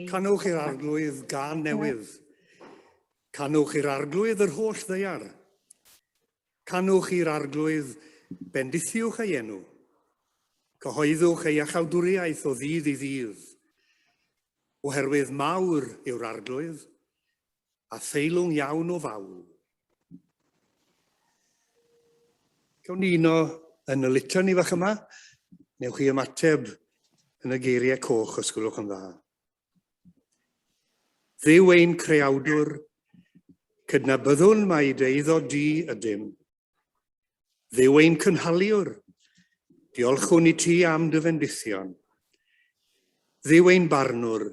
Canwch i'r arglwydd gan newydd. Canwch i'r arglwydd yr holl ddeiar. Canwch i'r arglwydd bendithiwch ei enw. Cyhoeddwch ei achawdwriaeth o ddydd i ddydd. Oherwydd mawr yw'r arglwydd, a theilwng iawn o fawl. Gawn ni uno yn y litany fach yma, newch chi ymateb yn y geiriau coch os gwelwch yn dda. Dduw ein creawdwr, cydnabyddwn mai dy eiddo di ydym. Dduw ein cynhaliwr, diolchwn i ti am dy fendithion. Dduw ein barnwr,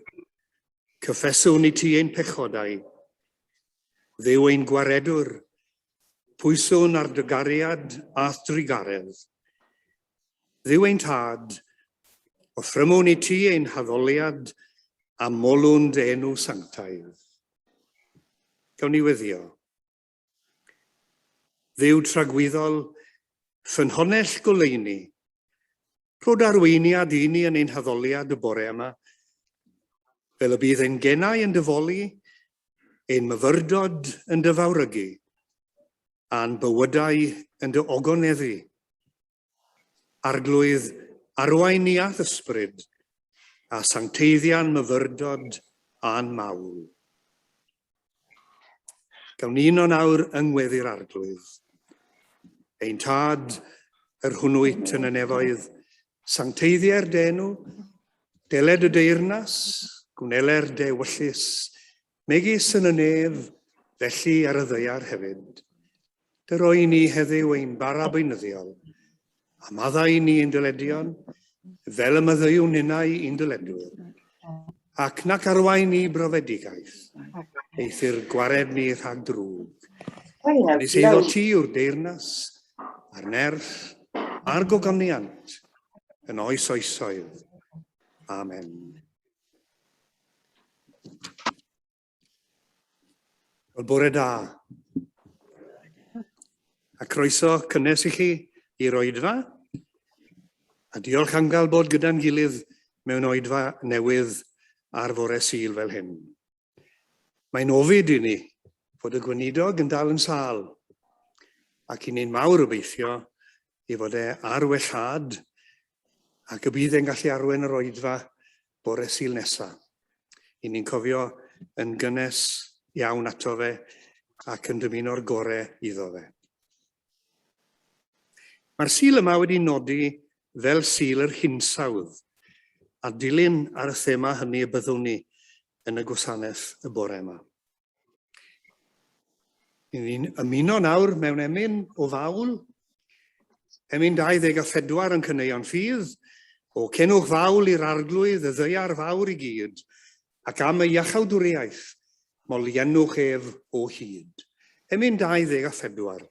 cyffeswn i ti ein pechodau. Dduw ein gwaredwr, pwyswn ar dy gariad a thrigaredd. Dduw ein tad, offrymwn i ti ein haddoliad a molwn dy enw sanctaidd. Gawn ni weddio. Dduw tragwyddol, ffynhonell goleuni, rhod arweiniad i ni yn ein haddoliad y bore yma, fel y bydd ein gennau yn dyfoli, ein myfyrdod yn dyfawrygu, a'n bywydau yn dy ogoneddu. Arglwydd arweiniad ysbryd, a sancteiddian myfyrdod a'n mawl. Gawn ni uno nawr yngweddi'r arglwydd. Ein tad, yr hwnnwyt yn y nefoedd, sancteiddiau'r denw, deled y deyrnas, gwneler de wyllus, megis yn y nef, felly ar y ddeiar hefyd. Dy roi ni heddiw ein bara beunyddiol, a maddau ni ein dyledion, fel y myddeiw ninnau ein dyledwyr, ac nac arwain ni brofedigaeth, eithir gwared ni rhag drwg. Nes eiddo ti yw'r deyrnas, a'r nerth, a'r gogoniant, yn oes oesoedd. Amen. Wel, bore da. A croeso cynnes i chi i'r Oedfa. A diolch am gael bod gyda'n gilydd mewn Oedfa newydd ar fore Sul fel hyn. Mae'n ofid i ni fod y gweinidog yn dal yn sâl, ac i ni'n mawr obeithio i fod e ar wellad ac y bydd e'n gallu arwen yr Oedfa bore Sul nesaf. I ni'n cofio yn gynnes iawn ato fe ac yn dymuno'r gorau iddo fe. Mae'r Sul yma wedi nodi fel Sul yr hinsawdd, a dilyn ar y thema hynny y byddwn ni yn y gwasanaeth y bore yma. Ni'n ymuno nawr mewn emyn o fawl, emyn 24 yn cyneuon ffydd, o cenwch fawl i'r arglwydd y ddeiar fawr i gyd, ac am y iachawdwriaeth, molienwch ef o hyd. Emyn 24.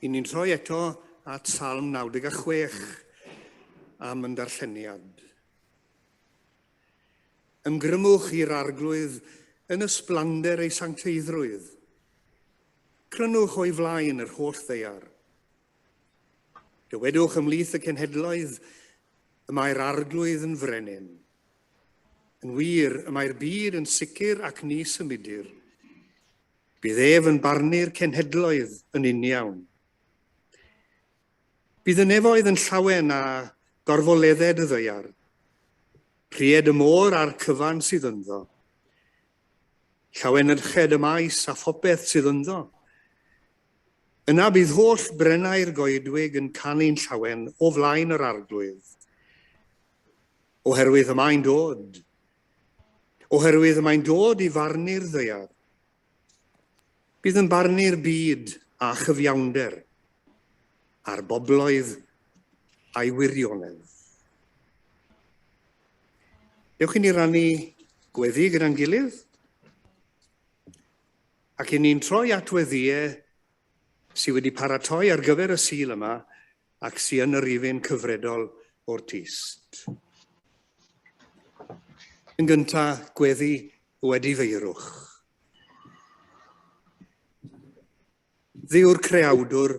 I ni'n troi eto at Salm 96 am yn darlleniad. Ymgrymwch i'r arglwydd yn ysblander ei sancteiddrwydd. Crynwch o'i flaen yr holl ddeiar. Dywedwch ymlith y cenhedloedd y mae'r arglwydd yn frenin. Yn wir, y mae'r byd yn sicr ac ni symudur. Bydd ef yn barnu'r cenhedloedd yn uniawn. Bydd y nefoedd yn llawen a gorfoledded y ddeiar. Pried y môr a'r cyfan sydd ynddo. Llawenydched y maes a phopeth sydd ynddo. Yna bydd holl brennau'r goedwig yn canu'n llawen o flaen yr arglwydd. Oherwydd y mae'n dod. Oherwydd y mae'n dod i farnu'r ddeiar. Bydd yn barnu'r byd a chyfiawnder, a'r bobloedd a'i wirionedd. Dewch i ni rannu gweddi gyda'n gilydd, ac i ni'n troi at weddiau sydd wedi paratoi ar gyfer y Sul yma ac sydd yn yr rifin cyfredol o'r Tist. Yn gyntaf, gweddi wedi feirwch. Dduw'r creawdwr,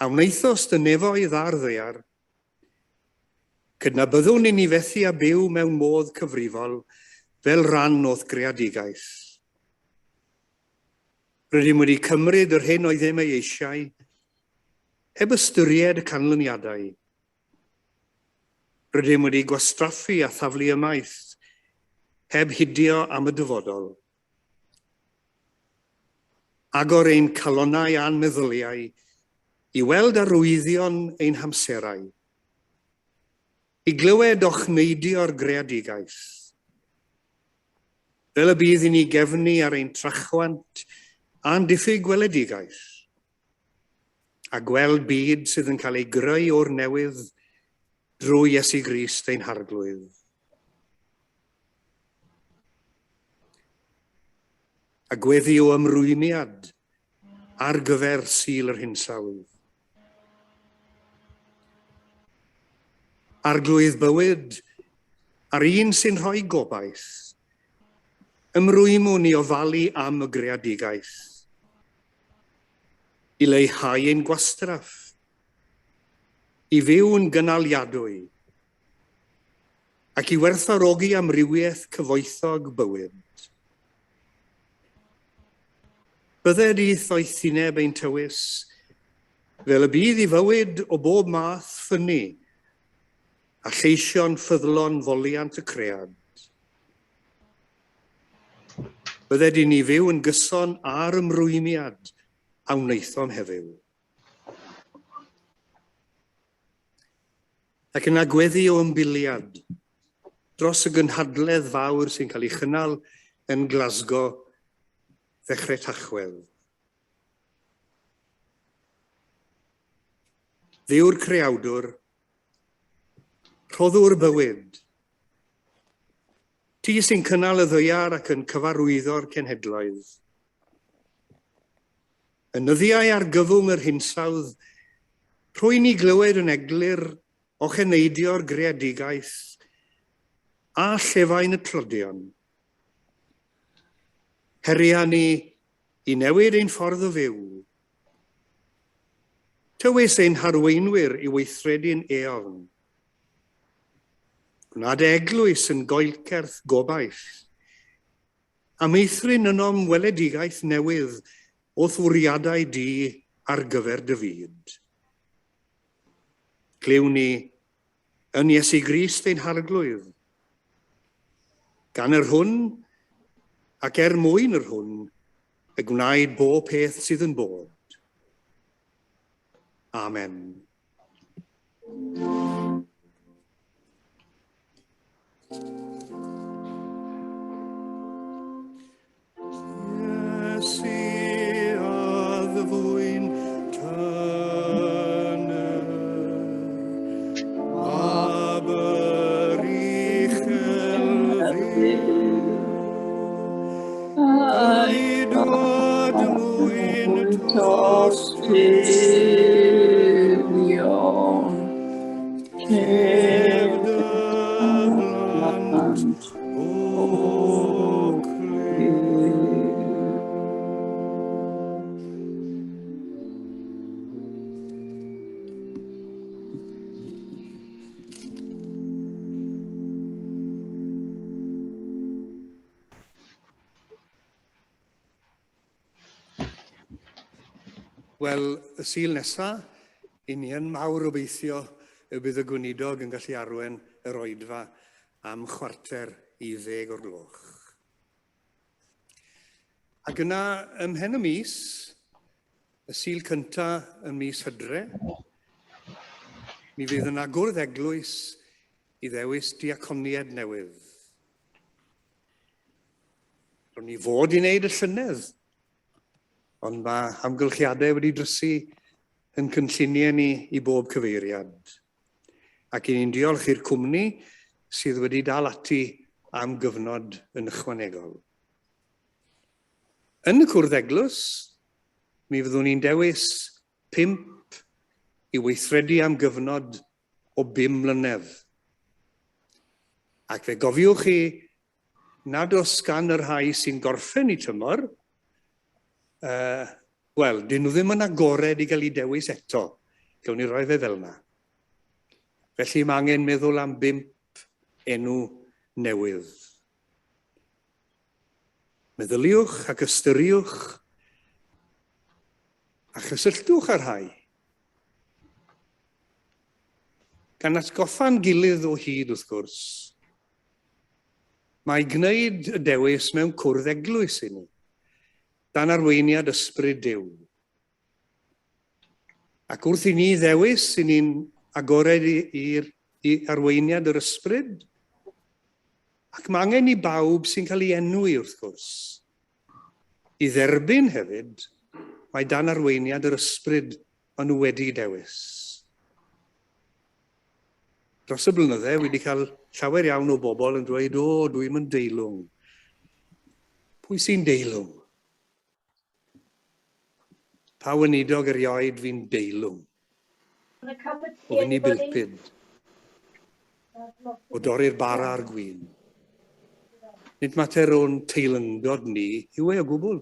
a wnaethos dy nefoedd ar ddeiar, cydnabyddwn i ni fethu a byw mewn modd cyfrifol fel rhan o'th greadigaeth. Rydym wedi cymryd yr hyn oedd ddim ei eisiau, heb ystyried y canlyniadau. Rydym wedi gwastraffu a thaflu ymaith, heb hidio am y dyfodol. Agor ein calonau a'n meddyliau, i weld arwyddion ein hamserau. I glywed o'ch neidio'r greadigaeth. Fel y bydd i ni gefnu ar ein trachwant a'n diffyg gweledigaeth. A gweld byd sydd yn cael ei greu o'r newydd drwy Iesu Grist ein harglwydd. A gweddi o ymrwymiad ar gyfer Sul yr hinsawdd. Arglwydd bywyd, ar un sy'n rhoi gobaith, ymrwymwn i ofalu am y greadigaeth, i leihau ein gwastraff, i fyw yn gynaliadwy, ac i werthfawrogi amrywiaeth cyfoethog bywyd. Bydded i thoethineb ein tywys, fel y bydd i fywyd o bob math ffynnu, a lleision ffyddlon foliant y cread. Bydded i ni fyw yn gyson ar ymrwymiad a wnaethom heddiw. Ac yn agweddu o ymbiliad dros y gynhadledd fawr sy'n cael ei chynnal yn Glasgow ddechrau Tachwedd. Dduw'r creawdwr, rhoddw'r bywyd, ti sy'n cynnal y ddeiar ac yn cyfarwyddo'r cenhedloedd. Ynyddiau ar gyfwng yr hinsawdd, rwy'n ni glywed yn eglur o cheneidio'r greadigaeth a llefain y tlodion. Heria ni i newid ein ffordd o fyw. Tywys ein arweinwyr i weithredu'n eofn. Gwnaed eglwys yn goelcerth gobaith, a meithrin ynom weledigaeth newydd o thwriadau di ar gyfer dy fyd. Glyw ni yn Iesu Grist ein harglwydd. Gan yr hwn, ac mwyn yr hwn, y gwnaed bob peth sydd yn bod. Amen. Iesu a ddfwyn tyner, a byr uchel ddiw, a i dod mwyn Tostilion Cef dy blant o Wel, y Sul nesaf, i ni yn mawr obeithio y bydd y gweinidog yn gallu arwain yr Oedfa am 8:45 o'r gloch. Ac yna, ym mhen y mis, y Sul cyntaf yn mis Hydref, mi fydd yn agwrdd eglwys i ddewis diaconiad newydd. Ro'n ni fod i wneud y llynedd, ond mae amgylchiadau wedi drysu yn cynlluniau ni i bob cyfeiriad. Ac i ni'n diolch i'r cwmni sydd wedi dal ati am gyfnod yn ychwanegol. Yn y cwrdd eglwys, mi fyddwn ni'n dewis 5 i weithredu am gyfnod o 5 mlynedd. Ac fe gofiwch chi nad oes gan yr rhai sy'n gorffen i tymor, wel, dyn nhw ddim yn agored i gael ei dewis eto. Gawn ni roi fe fel yna. Felly mae angen meddwl am 5 enw newydd. Meddyliwch ac ystyriwch a chysylltwch ar rhai. Gan atgoffa'n gilydd o hyd wrth gwrs, mae gwneud y dewis mewn cwrdd eglwys i ni, dan arweiniad ysbryd Duw. Ac wrth i ni ddewis, i ni'n agored i arweiniad yr ysbryd, ac mae angen i bawb sy'n cael ei enwi wrth gwrs. I dderbyn hefyd, mae dan arweiniad yr ysbryd maen nhw wedi dewis. Dros y blynydde wedi cael llawer iawn o bobl yn dweud, o, dwi'n yn deilwng. Pwy sy'n deilwng? Pa weinidog erioed fi'n deilwng? O fi'n i bilpid. O dorri'r bara ar gwyn. Nid mater o'n teilyngdod ni yw e o gwbl.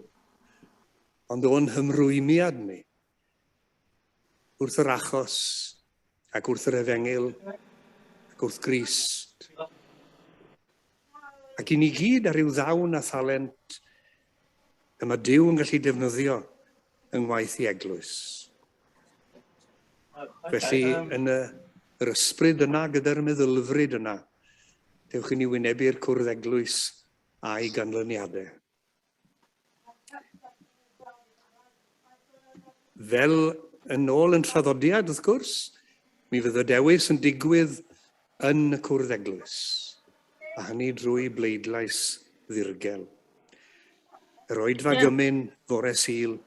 Ond o'n hymrwymiad ni. Wrth yr achos, ac wrth yr efengil, ac wrth Grist. Ac i ni gyd ar ryw ddawn a thalent, y mae Duw yn gallu defnyddio yng ngwaith i eglwys. Felly, yn yr ysbryd yna gyda'r meddylfryd yna, dewch i ni wynebu'r cwrdd eglwys a'i ganlyniadau. Fel yn ôl yn traddodiad, wrth gwrs, mi fydd y dewis yn digwydd yn y cwrdd eglwys, a hynny drwy bleidlais ddirgel. Yr Oedfa gymyn fore Sul,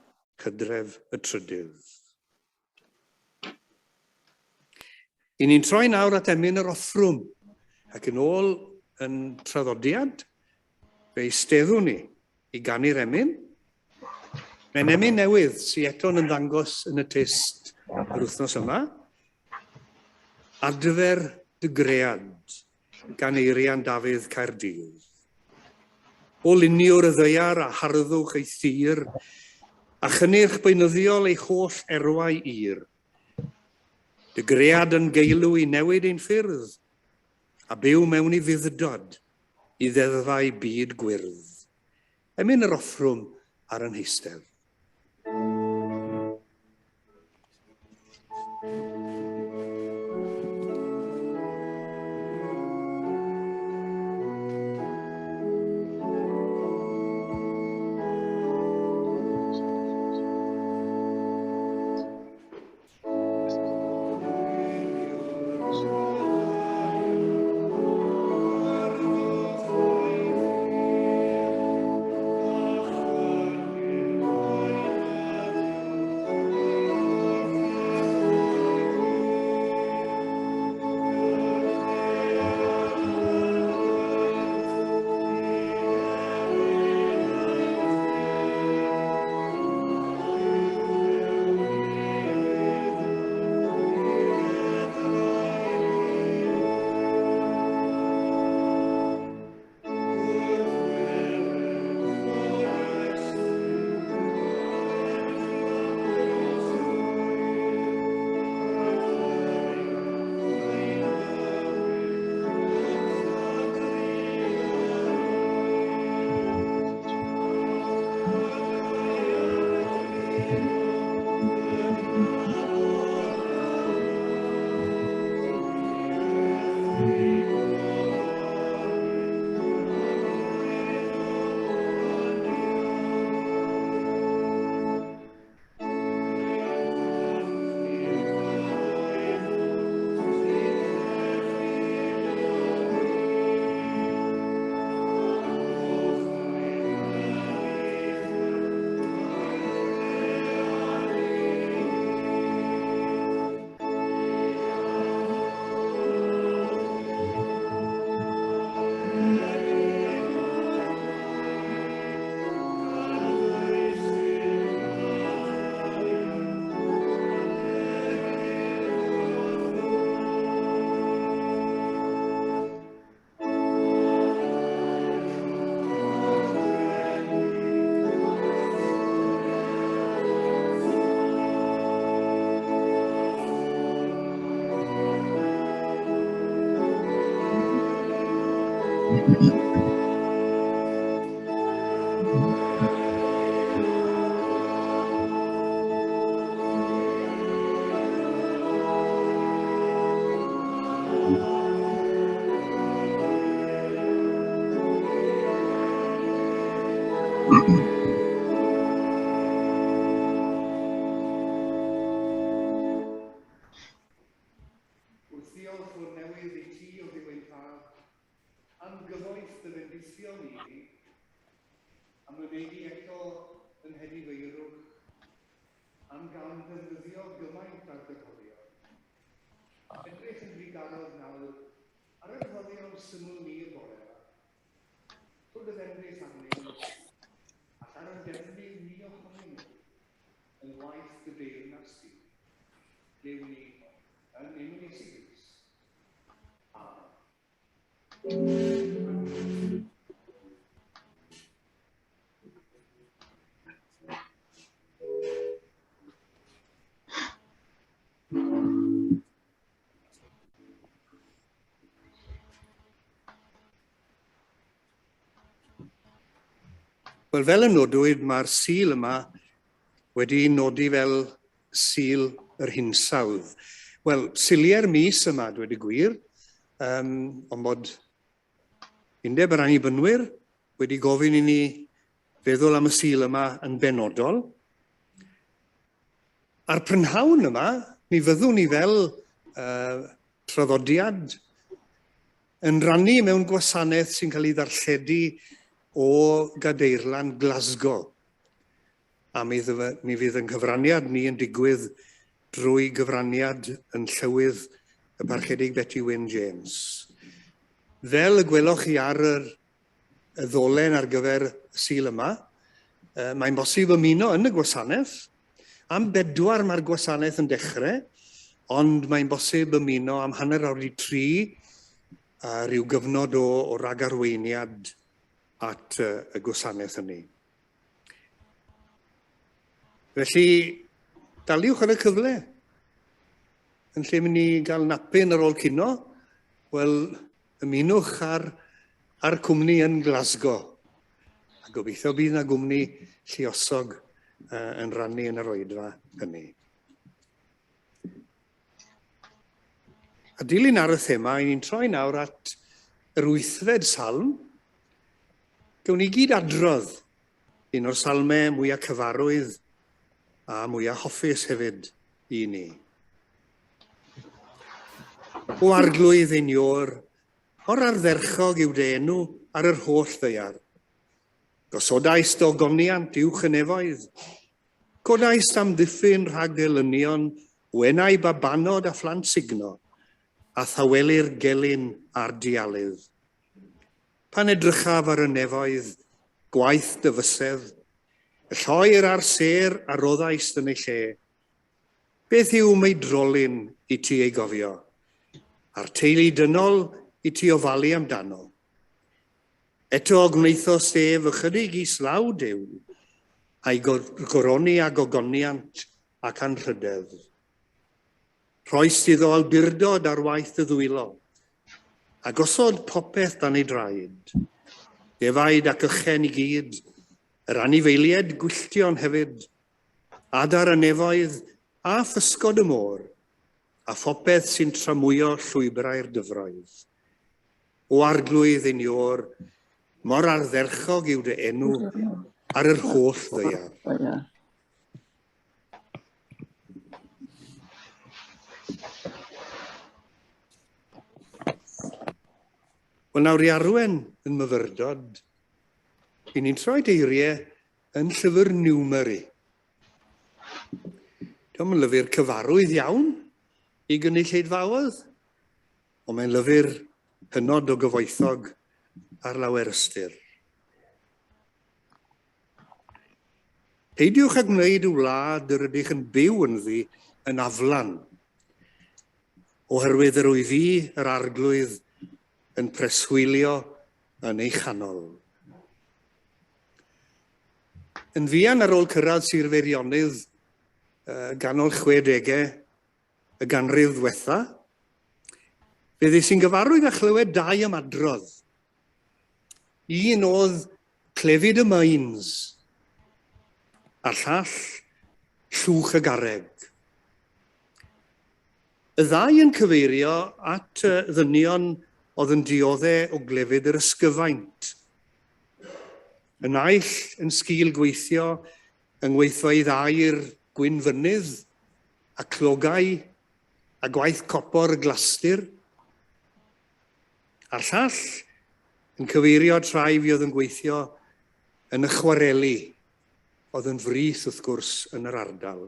Hydref y 3. I ni'n troi nawr at emyn yr offrwm, ac yn ôl yn traddodiad, fe eisteddwn ni i ganu'r emyn. Mae'n emyn newydd sy'n eto'n yn ddangos yn y test yr wythnos yma. Adfer dy gread gan Eirian Dafydd Caerdydd. O luniwr y ddeiar a harddwch ei thir, a chynnyrch beunyddiol ei holl erwau ir. Dy gread yn geilw i newid ein ffyrdd, a byw mewn i fuddod i ddeddfau byd gwyrdd. Emyn yr offrwm ar yn heistedd. Wel, fel y nodwyd, mae'r sul yma wedi nodi fel sul yr hinsawdd. Wel, siliau'r mis yma, dweud y gwir, ond bod Undeb yr Annibynwyr wedi gofyn i ni feddwl am y sul yma yn benodol. A'r prynhawn yma, mi fyddwn ni fel traddodiad yn rannu mewn gwasanaeth sy'n cael ei ddarlledu o gadeirlan Glasgow. A mi fydd yn cyfraniad ni yn digwydd drwy gyfraniad yn llywydd y Parchedig Betty Wyn James. Fel y gwelwch chi ar y ddolen ar gyfer y sul yma, mae'n bosib ymuno yn y gwasanaeth. Am 4 mae'r gwasanaeth yn dechrau, ond mae'n bosib ymuno am hanner awr i 3 rhyw gyfnod o rag arweiniad at y gwasanaeth hynny. Felly, daliwch ar y cyfle. Yn lle mynd ni gael napyn ar ôl cino, wel, ymunwch ar cwmni yn Glasgow. A gobeithio bydd yna gwmni lluosog yn rannu yn yr Oedfa hynny. A dilyn ar y thema, ni'n troi nawr at yr 8fed salm. Gawn ni gyd adrodd un o'r salmau mwyaf cyfarwydd a mwyaf hoffus hefyd i ni. O arglwydd einiwr, o'r ardderchog yw dy enw ar yr holl ddeiar. Gosodais dogoniant uwch y nefoedd. Codais am ddiffyn rhag elynion, wenau babanod a phlant signo, a thawelir gelyn a'r dialydd. Pan edrychaf ar y nefoedd, gwaith dyfysedd, y lloer a'r ser a roddais yn ei lle. Beth yw mei drolyn i ti ei gofio, a'r teulu dynol i ti ofalu amdano. Eto gwneitho sef ychydig i slaw Duw, a'i goroni a gogoniant ac anrhydedd. Rhoes iddo albirdod ar waith y ddwylo, a gosod popeth dan ei draed. Defaid ac ychen i gyd, yr anifeilied gwylltion hefyd, adar y nefoedd a physgod y môr, a phopeth sy'n tramwyo llwybrau'r dyfroedd. O arglwydd einiwr, mor ardderchog yw dy enw ar yr holl ddeiar. Wel nawr i arwen yn myfyrdod, i ni'n troi eiriau yn llyfr Numeri. Diolch yn lyfr cyfarwydd iawn i gynulleidfaoedd, ond mae'n lyfr hynod o gyfoethog ar lawer ystyr. Peidiwch ag wneud y wlad yr ydych yn byw ynddi yn aflan, oherwydd yr wyf fi, yr arglwydd, yn preswylio yn ei chanol. Yn fuan ar ôl cyrraedd Sir Feirionydd ganol 60au y ganrif ddiwetha, fe sy'n gyfarwydd â chlywed 2 ymadrodd. Un oedd clefyd y mains, a'r llall llwch y garreg. Y 2 yn cyfeirio at ddynion oedd yn dioddau o glefyd yr ysgyfaint. Y naill yn sgil gweithio yng ngweithfeydd aur gwyn fynydd a clogau a gwaith copor y glastur. A'r llall yn cyfeirio trai fi oedd yn gweithio yn y chwareli, oedd yn frith wrth gwrs yn yr ardal.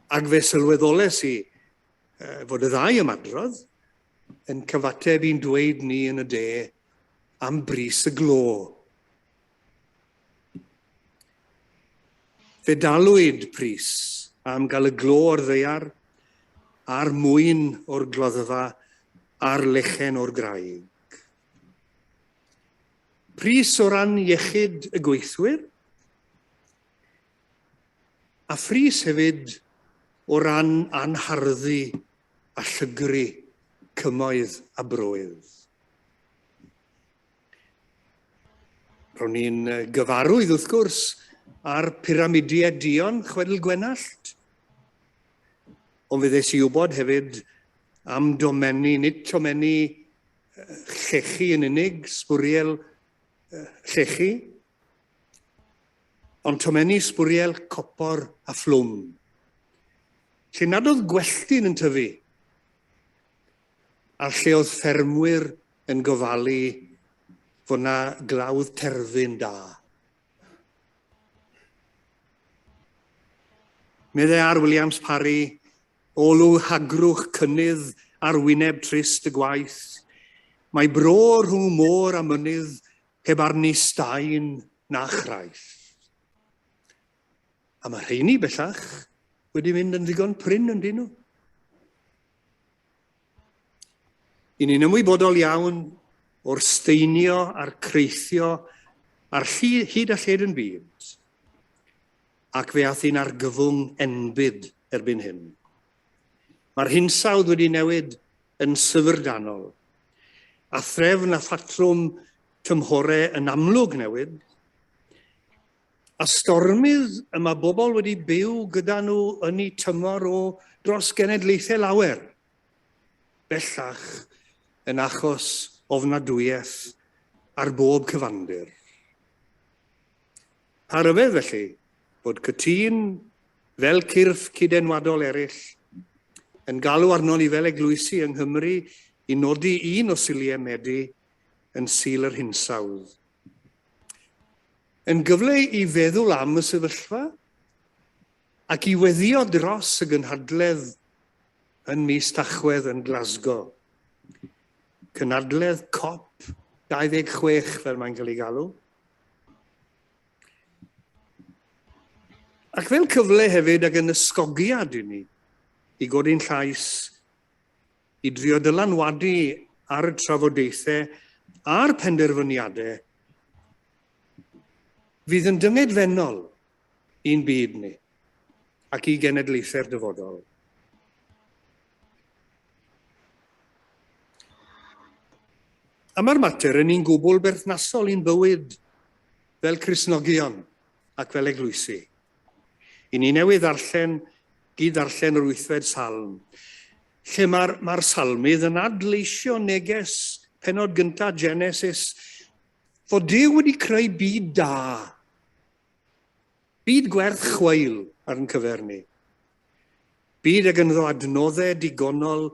Ac fe sylweddoles i fod y 2 ymadrodd yn cyfateb i'n dweud ni yn y de am bris y glo. Fe dalwyd pris am gael y glo o'r ddaear, a'r mwyn o'r gloddfa, a'r lechen o'r graig. Pris o ran iechyd y gweithwyr, a phris hefyd o ran anharddu a llygru cymoedd a broedd. Ro'n ni'n gyfarwydd wrth gwrs ar pyramidiau Dion chwedl Gwenallt. Ond fe ddes i wybod hefyd am domenni, nid domenni llechi yn unig, sbwriel llechi, ond domenni sbwriel copor a fflwm. Lle nad oedd gwelltyn yn tyfu, a lle oedd ffermwyr yn gofalu fod yna glawdd terfyn da. Meddai ar Williams Parry, olw hagrwch cynnydd ar wyneb trist y gwaith. Mae bro rhwng môr a mynydd heb arni staen na chraith. A mae rheini bellach wedi mynd yn ddigon pryn yn dyn nhw. I ni'n ymwybodol iawn o'r steinio a'r creithio a'r hyd a lled yn byd, ac fe ath i'n argyfwng enbyd erbyn hyn. Mae'r hinsawdd wedi newid yn syfrdanol, a threfn a ffatrwm tymhorau yn amlwg newid, a stormydd y mae bobl wedi byw gyda nhw yn eu tymor o dros genedlaethau lawer, bellach yn achos ofnadwyeth ar bob cyfandir. Pa ryfedd felly bod cytun fel cyrff cydenwadol eraill yn galw arno ni fel eglwysi yng Nghymru i nodi un o siliau Medi yn Sul yr Hinsawdd. Yn gyfle i feddwl am y sefyllfa ac i weddio dros y gynhadledd yn mis Tachwedd yn Glasgow. Cynadledd COP 26 fel mae'n cael ei galw. Ac fel cyfle hefyd ag yn ysgogiad i ni i godi'n llais i drio dylanwadu ar y trafodaethau a'r penderfyniadau fydd yn dyngedfennol i'n byd ni ac i genedlaethau'r dyfodol. A mae'r mater yn un gwbl berthnasol i'n bywyd fel Cristnogion ac fel eglwysi. I ni newydd gyd ddarllen yr 8fed salm, lle mae'r salmydd yn adleisio neges pennod gyntaf Genesis fod Duw wedi creu byd da, byd gwerth chweil ar yn cyfer ni, byd ag ynddo adnoddau digonol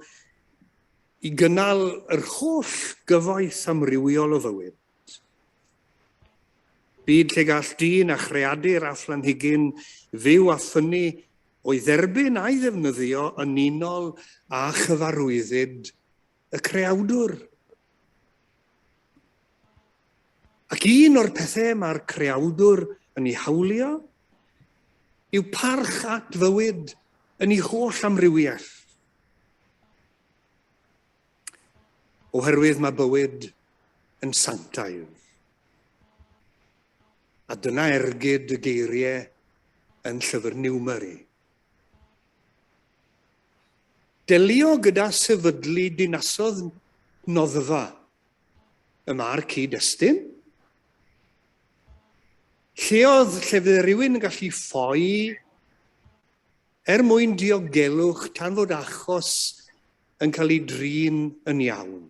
i gynnal yr holl gyfoeth amrywiol o fywyd. Byd lle gall dyn a chreadur a phlanhigyn fyw a ffynnu o'i dderbyn a'i ddefnyddio yn unol a chyfarwyddyd y creawdwr. Ac un o'r pethau mae'r creawdwr yn ei hawlio yw parch at fywyd yn ei holl amrywiaeth. Oherwydd mae bywyd yn sanctaidd. A dyna ergyd y geiriau yn llyfr Niwmeri. Delio gyda sefydlu dinasodd noddfa y mae'r cyd-destun. Lle fydd rhywun yn gallu ffoi mwyn diogelwch tan fod achos yn cael ei drin yn iawn.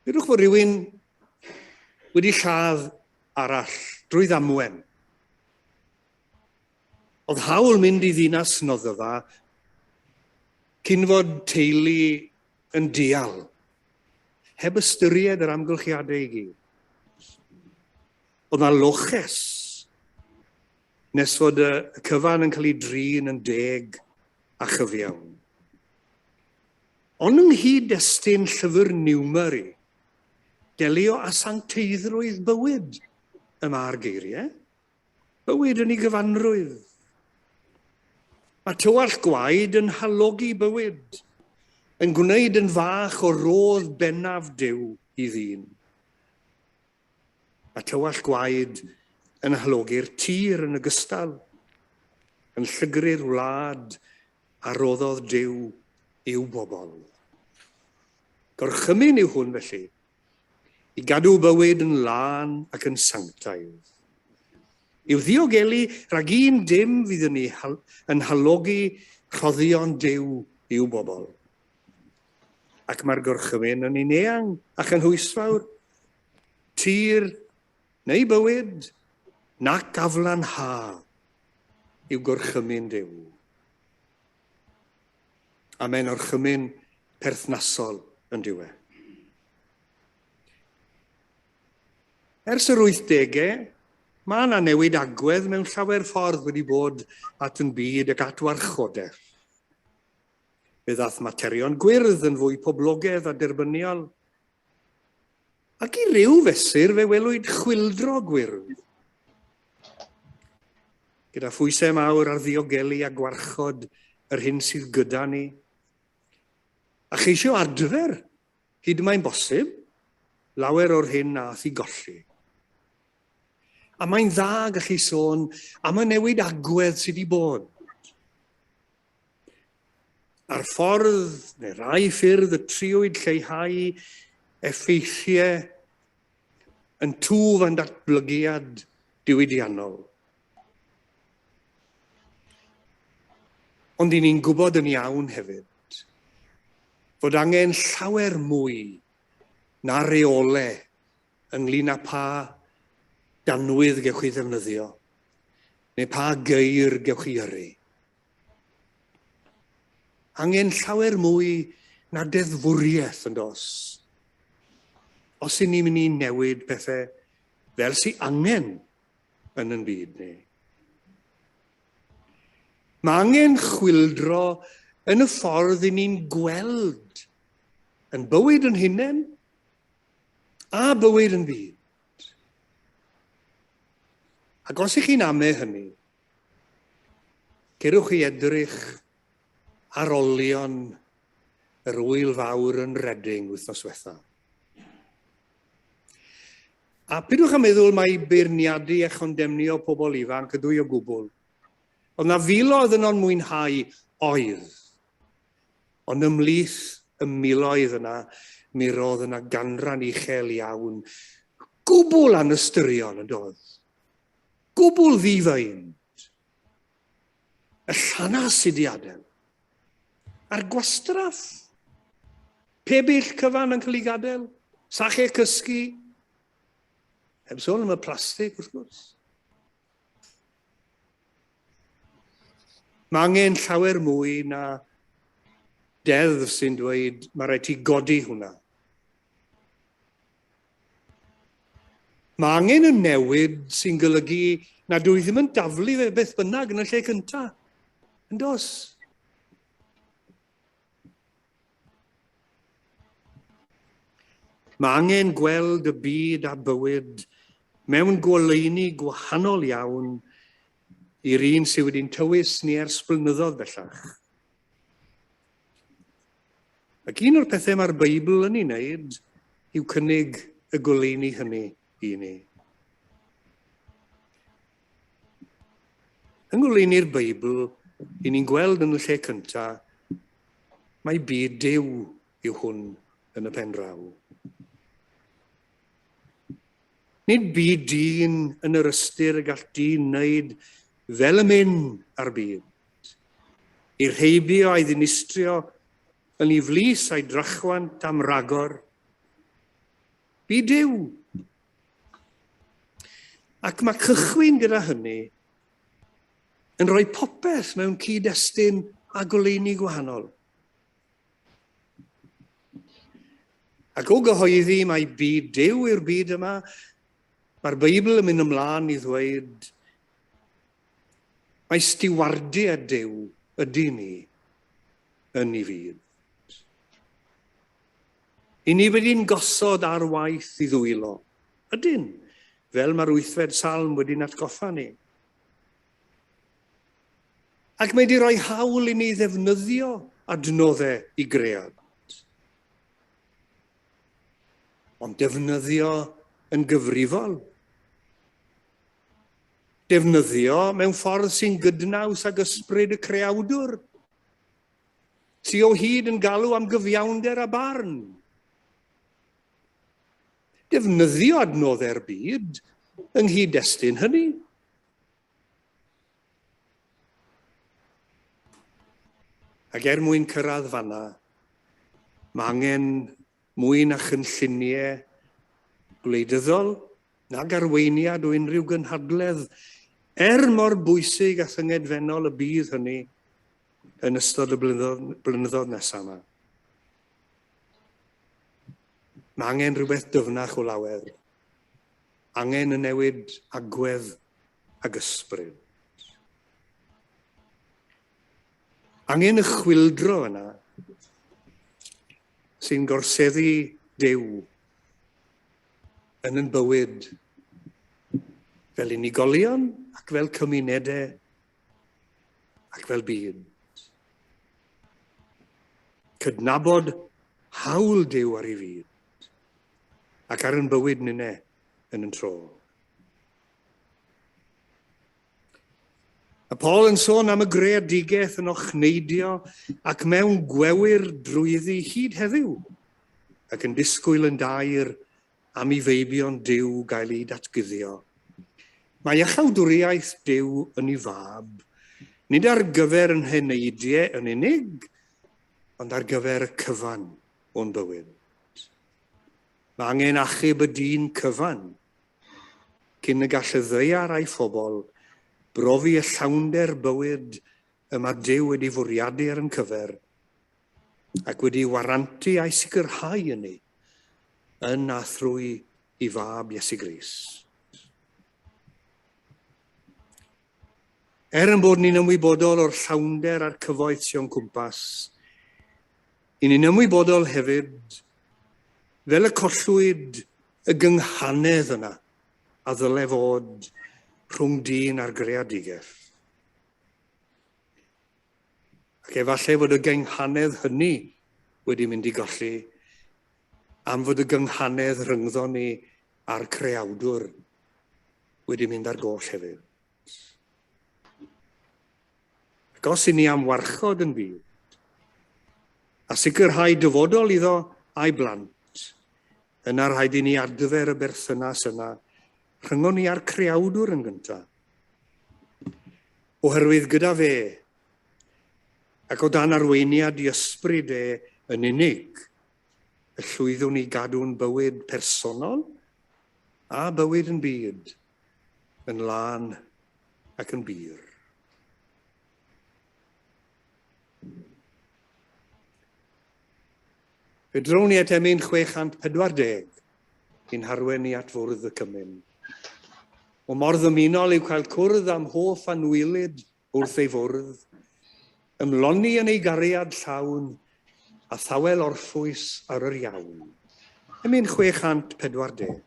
Bydwch bod rhywun wedi lladd arall drwy ddamwen. Oedd hawl mynd i ddinas noddfa cyn fod teulu yn dial, heb ystyried yr amgylchiadau i gyd. Oedd na loches nes fod y cyfan yn cael ei drin yn deg a chyfiawn. Ond yng nghyd-destun llyfr Niwmeri, delio a sancteiddrwydd bywyd y mae'r geiriau. Bywyd yn ei gyfanrwydd, Mae tywall gwaed yn halogi bywyd, yn gwneud yn fach o rodd bennaf Duw I ddyn. Mae tywall gwaed yn halogi'r tir yn ogystal, yn llygru'r wlad a roddodd Duw i'w bobl. Gorchymyn yw hwn felly, I gadw bywyd yn lân ac yn sanctaidd. I'w ddiogelu rhag un dim fydd yn halogi rhoddion Duw i'w bobl. Ac mae'r gorchymyn yn un eang ac yn hwysfawr, tir neu bywyd, nac aflan ha i'w gorchymyn Duw. A mae'n orchymyn perthnasol yn diwedd. Ers yr 80au, mae yna newid agwedd mewn llawer ffordd wedi bod at yn byd ac at warchodau. Fe ddaeth materion gwyrdd yn fwy poblogaidd a derbyniol. Ac I ryw fesur fe welwyd chwildro gwyrdd. Gyda phwysau mawr ar ddiogelu a gwarchod yr hyn sydd gyda ni. A cheisio adfer, hyd mae'n bosib, lawer o'r hyn nath I golli. A mae'n dda gallu sôn am y newid agwedd sydd wedi bod. A'r ffordd, neu rai ffyrdd y triwyd lleihau effeithiau yn twf yn datblygiad diwydiannol. Ond I ni'n gwybod yn iawn hefyd fod angen llawer mwy na reolau ynglyn â pa danwydd gewch chi ddefnyddio, neu pa geir gewch chi yrru. Angen llawer mwy na deddfwriaeth yn dos. Os I ni'n mynd I newid pethau fel sy'n angen yn yn byd ni. Mae angen chwildro yn y ffordd I ni'n gweld yn bywyd yn hunain a bywyd yn byd. Ac os I chi'n ame hynny, cerwch I edrych ar olion yr wyl fawr yn Reading wythnos diwetha. A pidwch â meddwl mai beirniadu a chondemnio pobl ifanc ydw I o gwbl. Ond na filoedd yn o'n mwynhau oedd. Ond ymlith y miloedd yna, mi roedd yna ganran uchel iawn. Gwbl anystyrion yn doedd. Gwbl ddifeind. Y llanas sydd I adael. A'r gwastraff. Pebyll cyfan yn cael ei gadael. Sachau cysgu. Heb sôn am y plastig, wrth gwrs. Mae angen llawer mwy na deddf sy'n dweud mae rhaid Ti godi hwnna. Mae angen y newid sy'n golygu na dwi ddim yn daflu fe beth bynnag yn y lle cyntaf. Yn dos. Mae angen gweld y byd a bywyd mewn goleuni gwahanol iawn i'r un sydd wedi'n tywys ni ers blynyddoedd bellach. Ac un o'r pethau mae'r Beibl yn ei wneud yw cynnig y goleuni hynny I ni. Yng ngoleuni'r Beibl, I ni'n gweld yn y lle cyntaf, mae byd Duw yw hwn yn y pen draw. Nid byd dyn yn yr ystyr y gall dyn wneud fel y mynd ar byd. I'r heibio a'i ddinistrio yn ei flis a'i drychwant am ragor. Byd Duw. Ac mae cychwyn gyda hynny yn rhoi popeth mewn cyd-destun a goleuni gwahanol. Ac o gyhoeddi mae byd Duw yw'r byd yma, mae'r Beibl yn mynd ymlaen I ddweud mae stiwardiad Duw ydy ni yn ei fyd. I ni wedi'n gosod ar waith I ddwylo. Ydyn, fel mae'r 8fed salm wedi'n atgoffa ni. Ac mae wedi rhoi hawl i ni ddefnyddio adnoddau i gread. Ond defnyddio yn gyfrifol. Defnyddio mewn ffordd sy'n gydnaws ag ysbryd y creawdwr, sy o hyd yn galw am gyfiawnder a barn. Defnyddio adnoddau'r byd yng nghyd-destun hynny. Ac mwyn cyrraedd fanna, mae angen mwy na chynlluniau gwleidyddol nag arweiniad o unrhyw gynhadledd, mor bwysig a thyngedfennol y bydd hynny yn ystod y blynyddoedd nesaf yma. Mae angen rhywbeth dyfnach o lawer. Angen y newid agwedd ag ysbryd. Angen y chwildro yna sy'n gorseddu Duw yn bywyd fel unigolion ac fel cymunedau ac fel byd. Cydnabod hawl Duw ar ei fyd ac ar ein bywyd ninne yn tro. A Paul yn sôn am y greadigaeth yn ochneidio ac mewn gwewyr drwyddi hyd heddiw ac yn disgwyl yn dair am ei feibion Duw gael ei datgyddio. Mae iachawdwriaeth Duw yn ei fab, nid ar gyfer yn heneidiau yn unig, ond ar gyfer y cyfan o'n bywyd. Mae angen achub y dyn cyfan cyn y gall y ddeiar a'i phobl brofi y llawnder bywyd yma Duw wedi fwriadu ar yn cyfer ac wedi warantu a'i sicrhau yn ei yn a thrwy ei fab Iesu Grist. Yn bod ni'n ymwybodol o'r llawnder a'r cyfoeth sy'n cwmpas, ni'n ymwybodol hefyd fel y collwyd y gynghanedd yna a ddyle fod rhwng dyn a'r greadigaeth. Ac efallai fod y gynghanedd hynny wedi mynd i golli am fod y gynghanedd rhyngddo ni a'r creawdwr wedi mynd ar goll hefyd. Ac os i ni am warchod yn byd a sicrhau dyfodol iddo a'i blant, yna rhaid i ni adfer y berthynas yna rhyngon ni ar creawdwr yn gyntaf. Oherwydd gyda fe, ac o dan arweiniad i ysbryd yn unig, y llwyddwn ni gadw'n bywyd personol a bywyd yn byd, yn lan ac yn bir. Fe drown ni at emyn 640 i'n harwen ni at fwrdd y cymun. O mor ddymunol yw cael cwrdd am hoff anwylid wrth ei fwrdd, ymloni yn ei gariad llawn a thawel orffwys ar yr iawn. Emyn 640.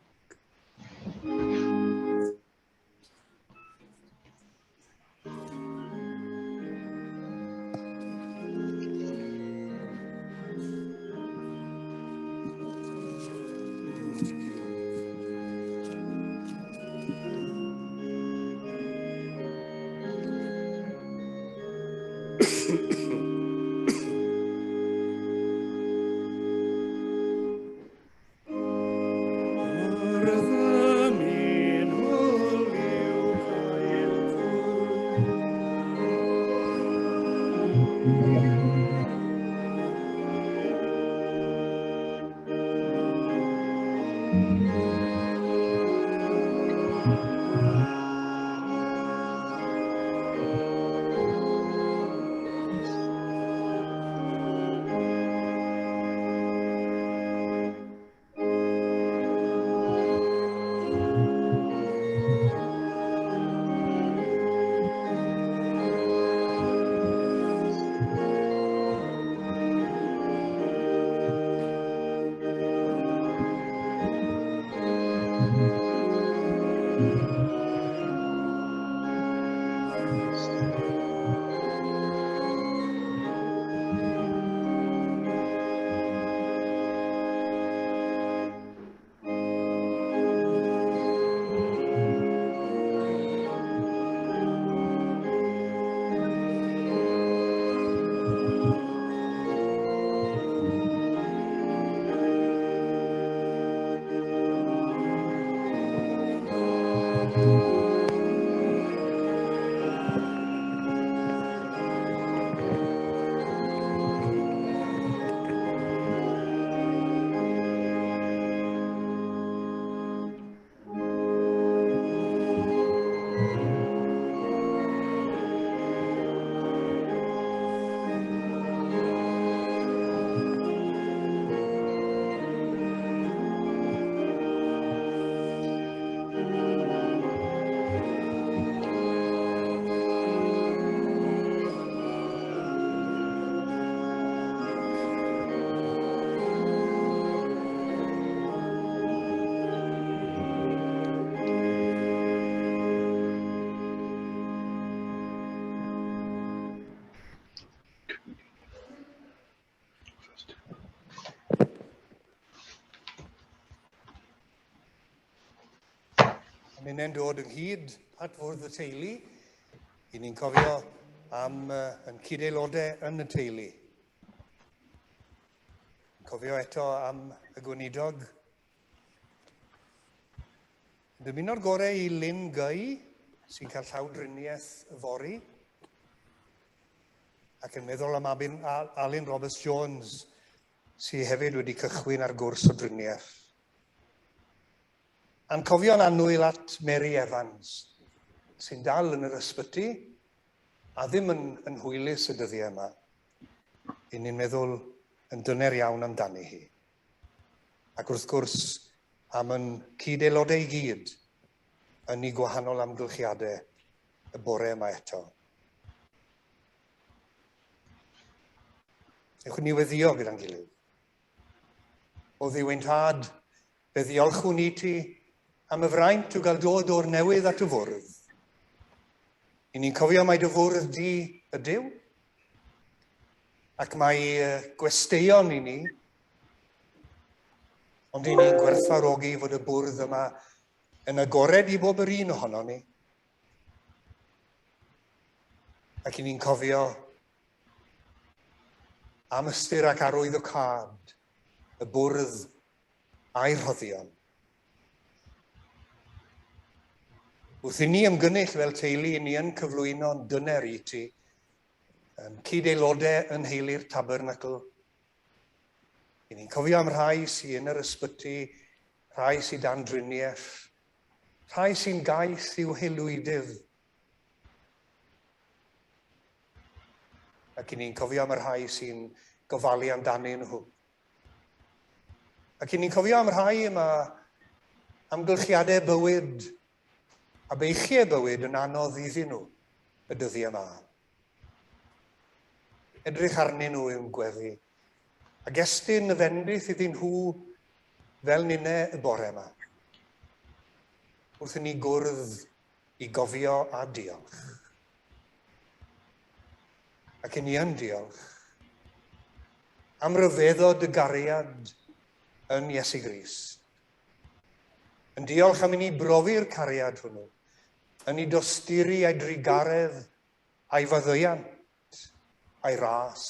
Ni'n dod ynghyd at fwrdd y teulu. I ni'n cofio am yn cyd-aelodau yn y teulu. Cofio eto am y gweinidog. Dymuno'r gorau i Lyn Gwy, sy'n cael llawdriniaeth y fori. Ac yn meddwl am Alun Roberts Jones, sy'n hefyd wedi cychwyn ar gwrs o driniaeth. A'n cofio'n annwyl at Mary Evans, sy'n dal yn yr ysbyty, a ddim yn hwylus y dyddiau yma. I ni'n meddwl yn dyner iawn amdani hi. Ac wrth gwrs, am yn cyd-aelodau i gyd, yn ei gwahanol amgylchiadau y bore yma eto. Ewch ni weddio gyda'n gilydd. O ddiwyntad, fe ddiolchwn i ti am y fraint o gael dod o'r newydd at y fwrdd. I ni'n cofio mai dy fwrdd di ydyw, ac mae gwesteion i ni, ond i ni'n gwerthfawrogi fod y bwrdd yma yn agored i bob yr un ohono ni. Ac i ni'n cofio am ystyr ac arwydd o cad, y bwrdd a'i rhoddion. Wrth i ni ymgynnull fel teulu, ni yn cyflwyno'n dyner i ti, yn cyd-aelodau yn heulu'r Tabernacl. I ni'n cofio am rhai sy'n yn yr ysbyty, rhai sy'n dan driniaeth, rhai sy'n gaeth i'w helwydydd. Ac i ni'n cofio am y rhai sy'n gofalu amdani nhw. Ac i ni'n cofio am rhai yma amgylchiadau bywyd, a beichiau bywyd yn anodd iddyn nhw y dyddiau yma. Edrych arnyn nhw yw'n gweddi, ac estyn y fendith iddyn nhw fel ninnau y bore yma. Wrth i ni gwrdd i gofio a diolch. Ac i ni yn diolch am ryfeddod y gariad yn Iesu Grist. Yn diolch am i ni brofi'r cariad hwnnw, yn ei dosturi a'i drigaredd, a'i faddeuant, a'i ras.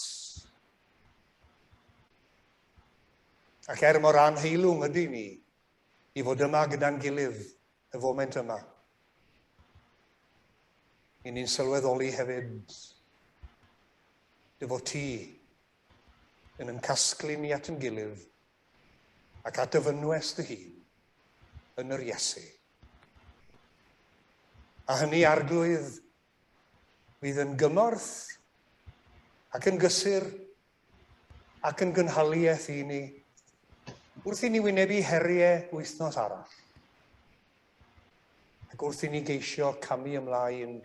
Ac mor anheilwng ydy ni i fod yma gyda'n gilydd y foment yma. I ni'n sylweddoli hefyd dy fod ti yn casglu ni at yn gilydd ac at y fynwes dy hun yn yr Iesu. A hynny arglwydd fydd yn gymorth ac yn gysur ac yn gynhaliaeth i ni wrth i ni wynebu heriau wythnos arall. Ac wrth i ni geisio camu ymlaen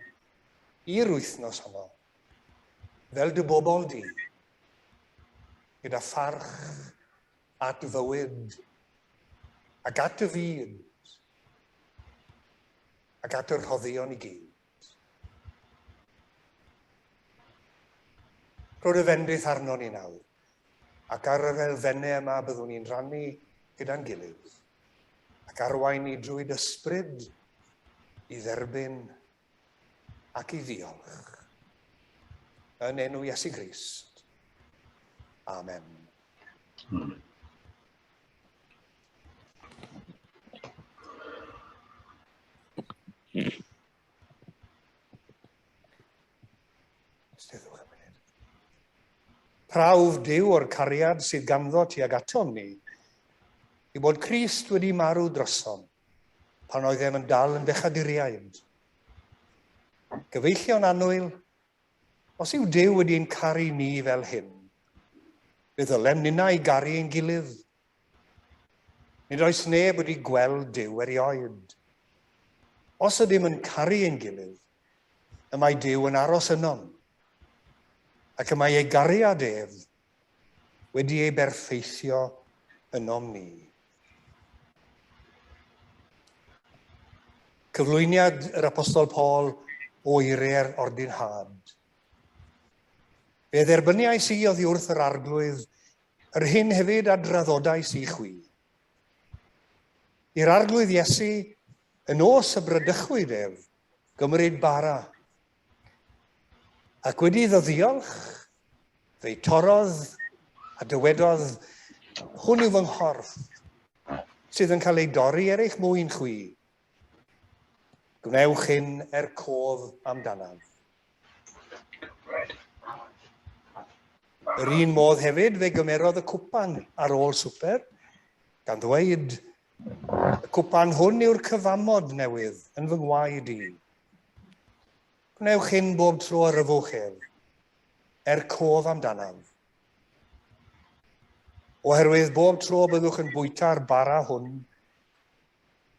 i'r wythnos honno fel dy bobl di, gyda pharch at fywyd ac at y fyd ac at yr rhoddion i gyd. Rho'r y fendith arno ni nawr, ac ar yr elfennau yma byddwn ni'n rannu gyda'n gilydd, ac arwain ni drwy'r ysbryd i dderbyn ac i ddiolch. Yn enw Iesu Grist. Amen. Prawf Duw o'r cariad sydd ganddo tuag atom ni, i bod Crist wedi marw drosom pan oedd e'n dal yn bechaduriaid, Gyfeillion annwyl, os yw Duw wedi'n caru ni fel hyn, fe ddylem ninnau garu ein gilydd. Nid oes neb wedi gweld Duw erioed. Os ydym yn caru ein gilydd, y mae Duw yn aros ynom, ac y mae ei gariad ef wedi ei berffeithio ynom ni. Cyflwyniad yr Apostol Paul o eiriau'r ordinhad. Fe dderbyniais i oddi wrth yr arglwydd, yr hyn hefyd a draddodais i chwi. I'r arglwydd Iesu, yn os y brydychwyd ef, gymryd bara. Ac wedi ddyddiolch, fe'i torodd a dywedodd, hwn yw fy nghorff, sydd yn cael ei dorri eich mwyn chwi. Gwnewch hyn cof amdanaf. Yr un modd hefyd fe gymerodd y cwpan ar ôl swper, gan ddweud, y cwpan hwn yw'r cyfamod newydd yn fy ngwaed i. Gwnewch hyn bob tro ar y fwch ef, cof amdanaf. Oherwydd bob tro byddwch yn bwyta'r bara hwn,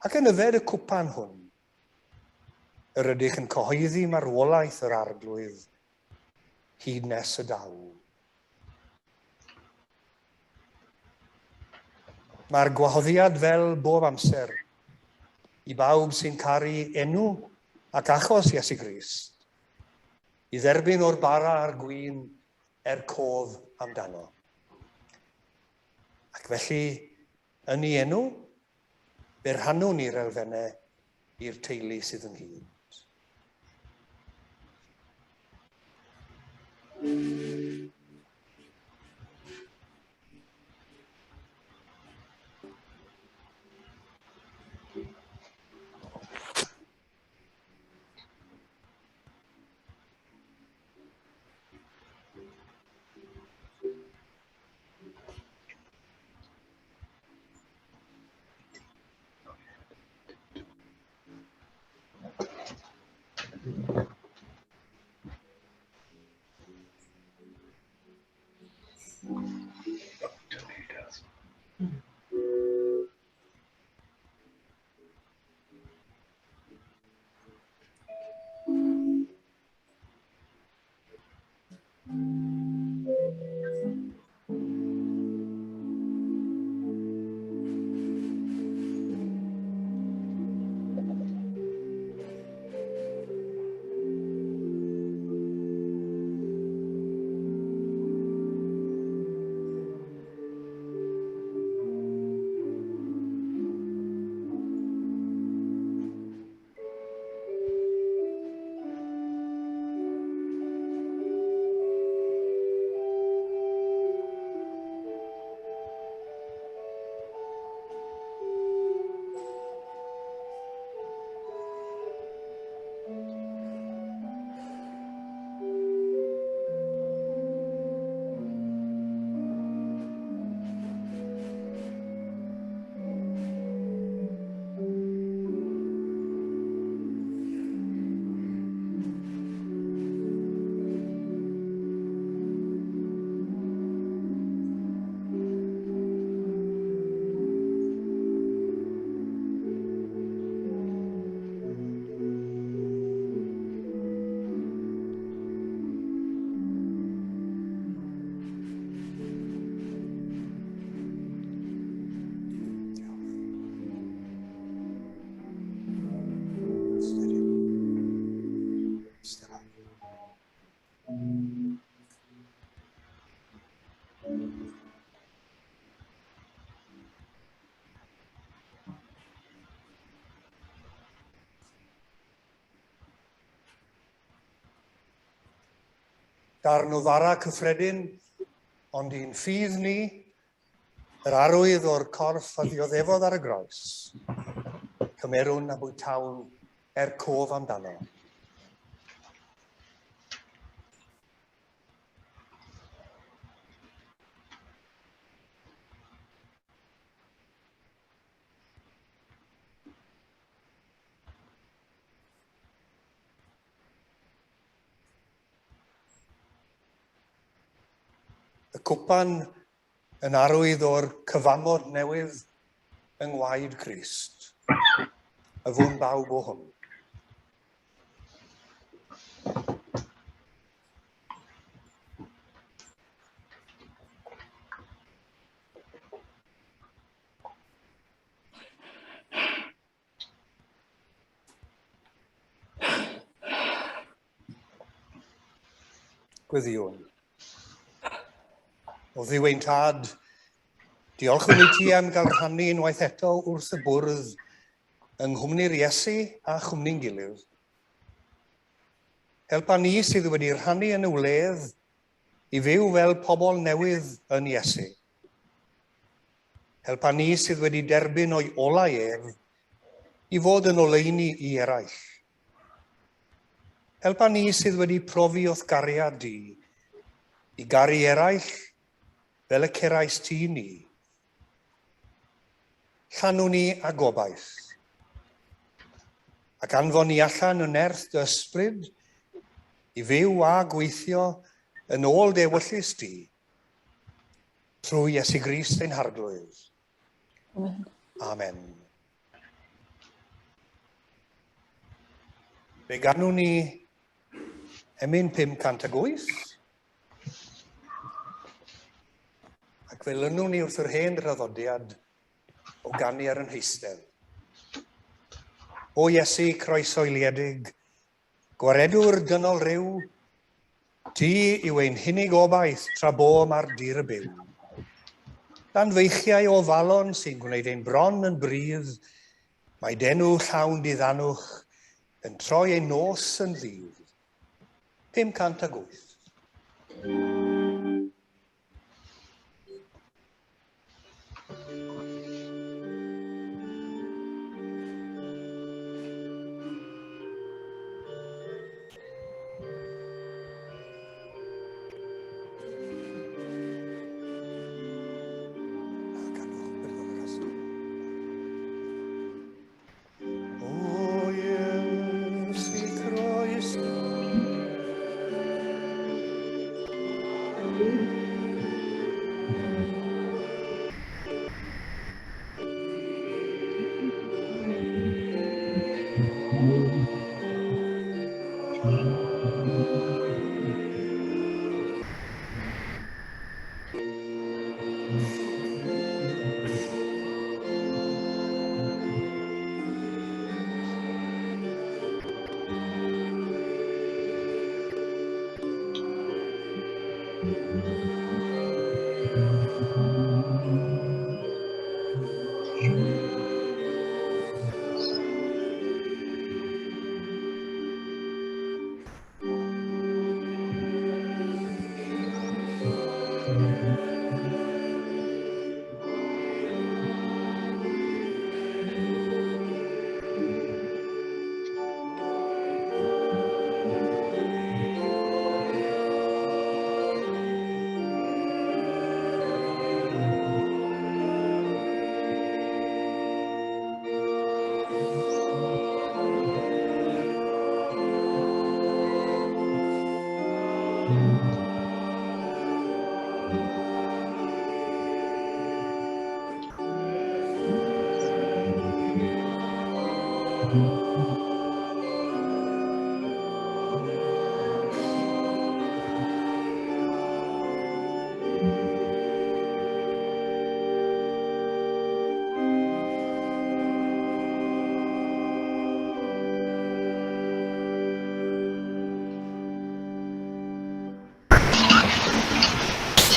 ac yn yfed y cwpan hwn, yr ydych yn cyhoeddi marwolaeth yr arglwydd hyd nes y daw. Mae'r gwahoddiad fel bob amser i bawb sy'n caru enw ac achos Iesu Grist, i dderbyn o'r bara a'r gwyn cof amdano. Ac felly, yn ei enw, fe rhannwn ni'r elfennau i'r teulu sydd yn hyd. Darn o ddara cyffredin, ond un ffydd ni, yr arwydd o'r corff a ddioddefodd ar y groes, cymerwn a bwytawn cof amdano. Y cwpan yn arwydd o'r cyfamod newydd yng ngwaed Crist. Y fwn bawb o hwn. Gwyddiwn. O Dduw ein Tad, diolchwn i ti am gael rhannu unwaith eto wrth y bwrdd yng nghwmni'r Iesu a chwmni'n gilydd. Helpa ni sydd wedi rhannu yn y wledd i fyw fel pobl newydd yn Iesu. Helpa ni sydd wedi derbyn o'i olau ef i fod yn oleuni i eraill. Helpa ni sydd wedi profi o'th gariad di, i garu eraill fel y cerais ti ni. Llanw ni a gobaith, ac anfon ni allan yn nerth dy ysbryd i fyw a gweithio yn ôl dewyllus di, trwy Iesu Grist ein harglwydd. Amen. Amen. Fe ganwn ni emyn 508, ac fe lynwn ni wrth yr hen draddodiad o ganu ar yn heistedd. O Iesu croeso iliedig, gwaredwr dynol ryw, ti yw ein hunig obaith tra bo mae'r dir y byw. Dan feichiau o falon sy'n gwneud ein bron yn brydd, mae denw llawn diddanwch yn troi ein nos yn ddydd. 508.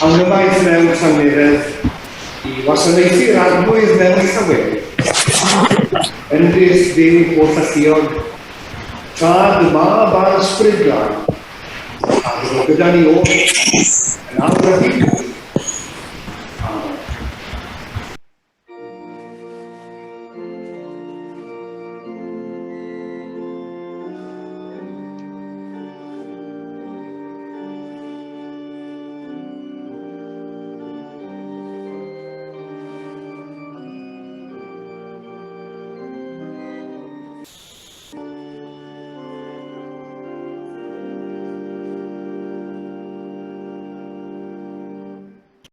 Angymaith mewn tangnefedd i wasanaethu'r arglwydd mewn llawer. Yn dydd fyw o'r llythiog, tad y mab a'r ysbryd glân, a bydd o gyda ni o, yn awr y hyn.